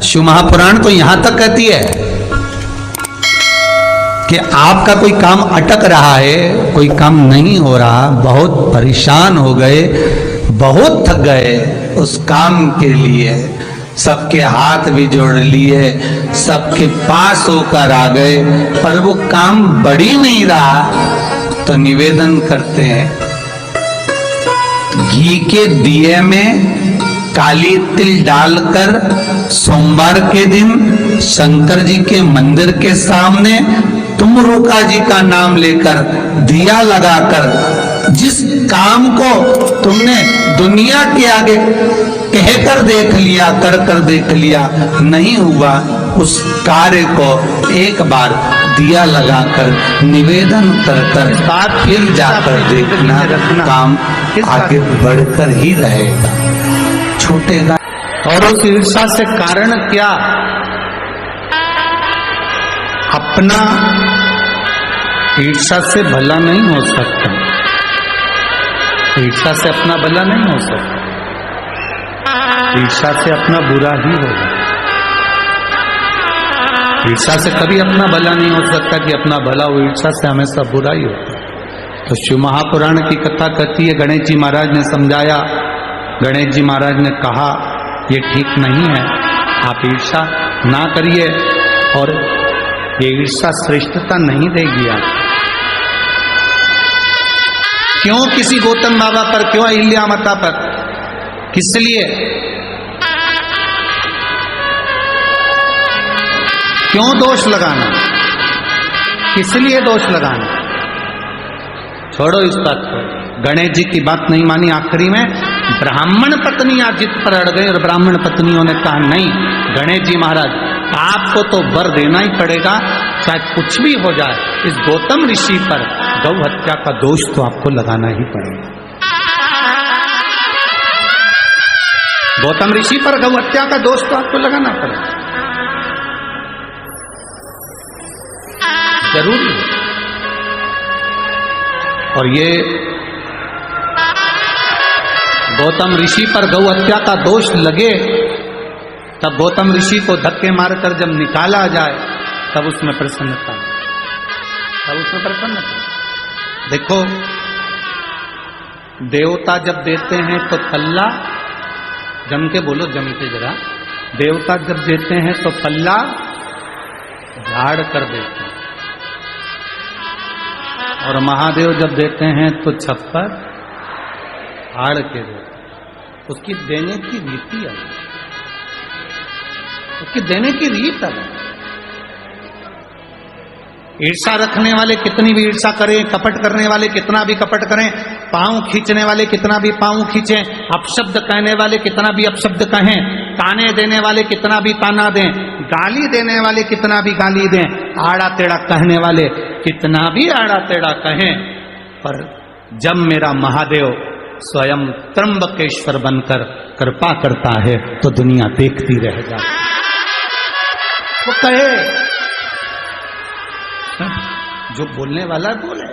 शिव महापुराण तो यहां तक कहती है कि आपका कोई काम अटक रहा है, कोई काम नहीं हो रहा, बहुत परेशान हो गए, बहुत थक गए, उस काम के लिए सबके हाथ भी जोड़ लिए, सबके पास होकर आ गए, पर वो काम बढ़ ही नहीं रहा, तो निवेदन करते हैं घी के दिए में काली तिल डालकर सोमवार के दिन शंकर जी के मंदिर के सामने तुम रूका जी का नाम लेकर दिया लगाकर जिस काम को तुमने दुनिया के आगे कहकर देख लिया, कर देख लिया, नहीं हुआ, उस कार्य को एक बार दिया लगाकर निवेदन कर फिर जाकर देखना, काम आगे बढ़कर ही रहेगा, छूटेगा। और उस ईर्षा से कारण क्या? अपना ईर्षा से भला नहीं हो सकता, ईर्षा से अपना भला नहीं हो सकता, ईर्षा से अपना बुरा ही होगा। ईर्षा से कभी अपना भला नहीं हो सकता कि अपना भला हो, ईर्षा से हमेशा बुरा ही होता। तो शिव महापुराण की कथा कहती है, गणेश जी महाराज ने समझाया, गणेश जी महाराज ने कहा ये ठीक नहीं है, आप ईर्षा ना करिए, और ये ईर्षा श्रेष्ठता नहीं देगी आप। क्यों किसी गौतम बाबा पर, क्यों अहिल्या माता पर, किस लिए? क्यों दोष लगाना, किस लिए दोष लगाना? छोड़ो इस बात को। गणेश जी की बात नहीं मानी, आखिरी में ब्राह्मण पत्नियां जिद पर अड़ गई और ब्राह्मण पत्नियों ने कहा नहीं गणेश जी महाराज आपको तो वर देना ही पड़ेगा, चाहे कुछ भी हो जाए, इस गौतम ऋषि पर गौ हत्या का दोष तो आपको लगाना ही पड़ेगा। गौतम ऋषि पर गौ हत्या का दोष तो आपको लगाना पड़ेगा, जरूरी है। और ये गौतम ऋषि पर गौ हत्या का दोष लगे, तब गौतम ऋषि को धक्के मारकर जब निकाला जाए, तब उसमें प्रसन्नता, तब उसमें प्रसन्नता। देखो, देवता जब देते हैं तो पल्ला, जम के बोलो, जम के जरा, देवता जब देते हैं तो पल्ला झाड़ कर देते हैं, और महादेव जब देते हैं तो छप्पर फाड़ के देते हैं। उसकी देने की रीति है, उसकी देने की रीत है। ईर्षा रखने वाले कितनी भी ईर्षा करें, कपट करने वाले कितना भी कपट करें, पांव खींचने वाले कितना भी पांव खींचें, अपशब्द कहने वाले कितना भी अपशब्द कहें, ताने देने वाले कितना भी ताना दें, गाली देने वाले कितना भी गाली दें, आड़ा टेढ़ा कहने वाले कितना भी आड़ा टेढ़ा कहें, पर जब मेरा महादेव स्वयं त्र्यंबकेश्वर बनकर कृपा करता है तो दुनिया देखती रह जाती। वो कहे, जो बोलने वाला बोले,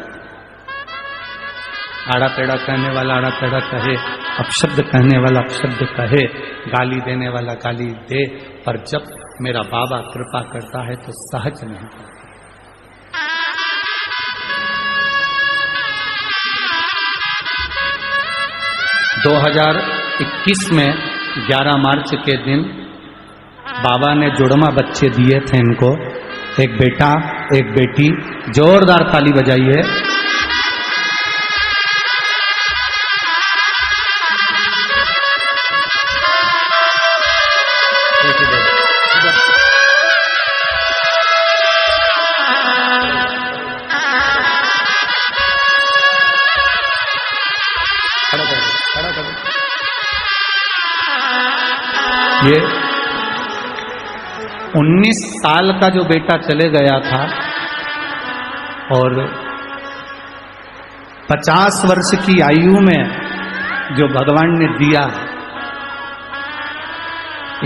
आड़ा टेढ़ा कहने वाला आड़ा टेढ़ा कहे, अपशब्द कहने वाला अपशब्द कहे, गाली देने वाला गाली दे, पर जब मेरा बाबा कृपा करता है तो सहज नहीं करता। 2021 में 11 मार्च के दिन बाबा ने जुड़वा बच्चे दिए थे इनको, एक बेटा एक बेटी। जोरदार ताली बजाइए। ये 19 साल का जो बेटा चले गया था और 50 वर्ष की आयु में जो भगवान ने दिया,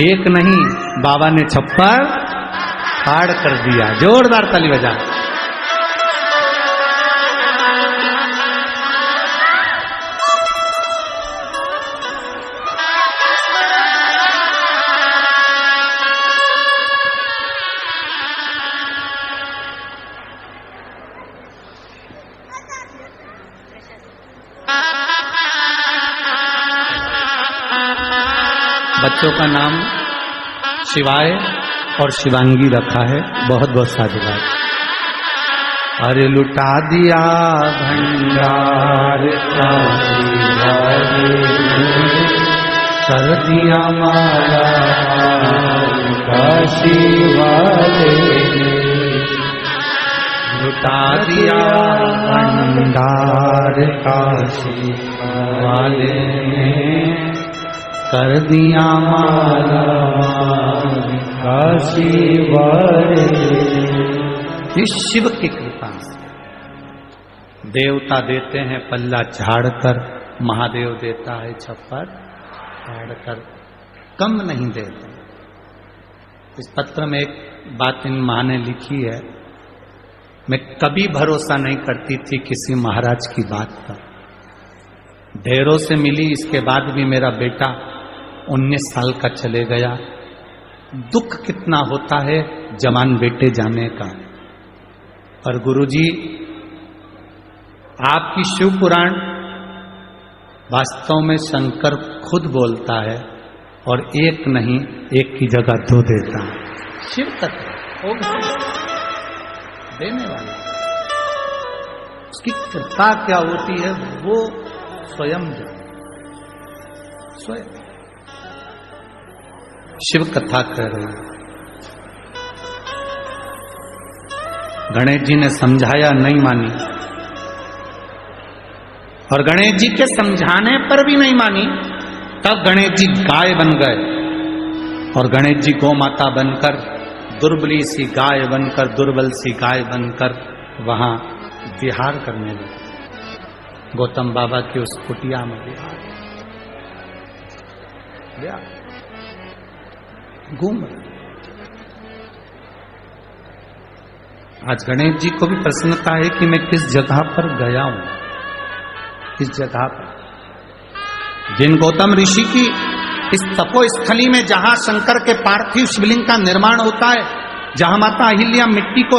एक नहीं बाबा ने छप्पर फाड़ कर दिया। जोरदार ताली बजा। बच्चों का नाम शिवाय और शिवांगी रखा है। बहुत बहुत साधुवाद। अरे लुटा दिया भंडार कर दिया मारा काशी वाले, लुटा दिया भंडार काशी वाले कर दिया मारा काशी वाले। इस शिव की कृपा से देवता देते हैं पल्ला झाड़कर, महादेव देता है छप्पर फाड़कर, कम नहीं देते। इस पत्र में एक बात इन मां ने लिखी है, मैं कभी भरोसा नहीं करती थी किसी महाराज की बात पर। ढेरों से मिली, इसके बाद भी मेरा बेटा 19 साल का चले गया। दुख कितना होता है जवान बेटे जाने का। और गुरुजी आपकी शिव पुराण वास्तव में शंकर खुद बोलता है और एक नहीं, एक की जगह दो देता है। शिव तत्व देने वाला, उसकी कृपा क्या होती है वो स्वयं जाने। स्वयं शिव कथा कर रहे हैं। गणेश जी ने समझाया, नहीं मानी, और गणेश जी के समझाने पर भी नहीं मानी। तब गणेश जी गाय बन गए और गणेश जी गौ माता बनकर, दुर्बली सी गाय बनकर, दुर्बल सी गाय बनकर वहां विहार करने लगे। गौतम बाबा की उस कुटिया में विहार घूम रहे। आज गणेश जी को भी प्रसन्नता है कि मैं किस जगह पर गया हूं, किस जगह पर। जिन गौतम ऋषि की इस तपोस्थली में जहां शंकर के पार्थिव शिवलिंग का निर्माण होता है, जहां माता अहिल्या मिट्टी को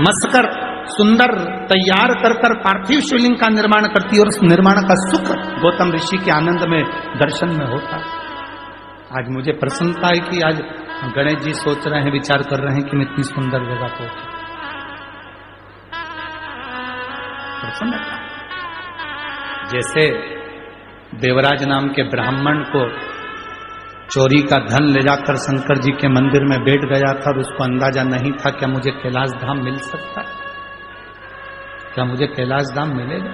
मसकर सुंदर तैयार कर कर पार्थिव शिवलिंग का निर्माण करती है, और उस निर्माण का सुख गौतम ऋषि के आनंद में दर्शन में होता है। आज मुझे प्रसन्नता है कि आज गणेश जी सोच रहे हैं, विचार कर रहे हैं कि मैं इतनी सुंदर जगह पहुंचा। प्रसन्नता। जैसे देवराज नाम के ब्राह्मण को चोरी का धन ले जाकर शंकर जी के मंदिर में बैठ गया था और उसको अंदाजा नहीं था क्या मुझे कैलाश धाम मिल सकता है, क्या मुझे कैलाश धाम मिलेगा,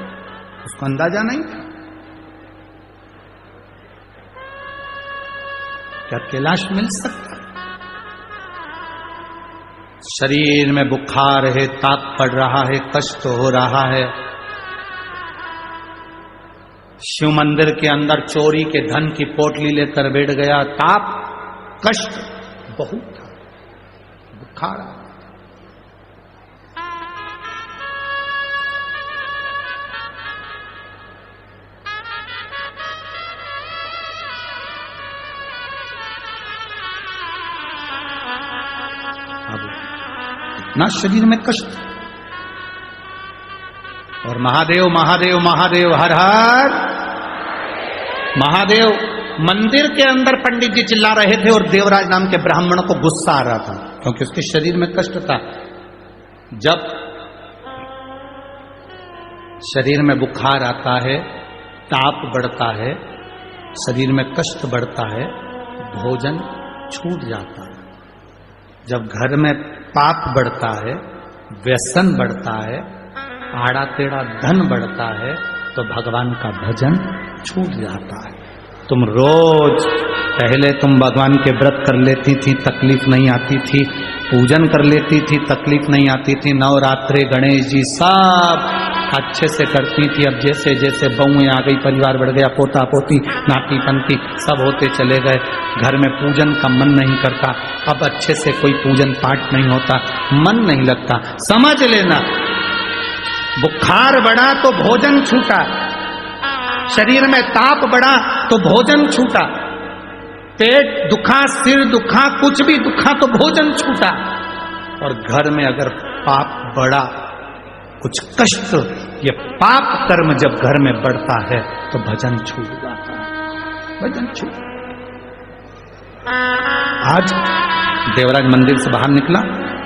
उसको अंदाजा नहीं था। क्या कैलाश मिल सकता है? शरीर में बुखार है, ताप पड़ रहा है, कष्ट हो रहा है। शिव मंदिर के अंदर चोरी के धन की पोटली लेकर बैठ गया। ताप कष्ट बहुत था, बुखार। अब इतना शरीर में कष्ट, और महादेव महादेव महादेव हर हर महादेव। मंदिर के अंदर पंडित जी चिल्ला रहे थे और देवराज नाम के ब्राह्मण को गुस्सा आ रहा था क्योंकि उसके शरीर में कष्ट था। जब शरीर में बुखार आता है, ताप बढ़ता है, शरीर में कष्ट बढ़ता है, भोजन छूट जाता है। जब घर में पाप बढ़ता है, व्यसन बढ़ता है, आड़ा टेढ़ा धन बढ़ता है, तो भगवान का भजन छूट जाता है। तुम रोज पहले तुम भगवान के व्रत कर लेती थी, तकलीफ नहीं आती थी, पूजन कर लेती थी, तकलीफ नहीं आती थी, नवरात्रे गणेश जी सब अच्छे से करती थी। अब जैसे जैसे बहुएं आ गई, परिवार बढ़ गया, पोता पोती नाती पंती सब होते चले गए, घर में पूजन का मन नहीं करता। अब अच्छे से कोई पूजन पाठ नहीं होता, मन नहीं लगता। समझ लेना, बुखार बढ़ा तो भोजन छूटा, शरीर में ताप बढ़ा तो भोजन छूटा, पेट दुखा, सिर दुखा, कुछ भी दुखा तो भोजन छूटा। और घर में अगर पाप बढ़ा, कुछ कष्ट, ये पाप कर्म जब घर में बढ़ता है तो भजन छूट जाता है, भजन छूट। आज देवराज मंदिर से बाहर निकला,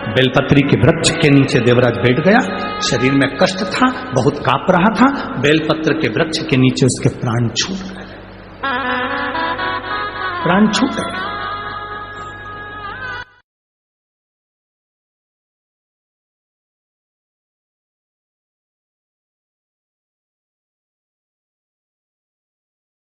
बेलपत्री के वृक्ष के नीचे देवराज बैठ गया। शरीर में कष्ट था, बहुत कांप रहा था। बेलपत्र के वृक्ष के नीचे उसके प्राण छूट गए, प्राण छूट गए।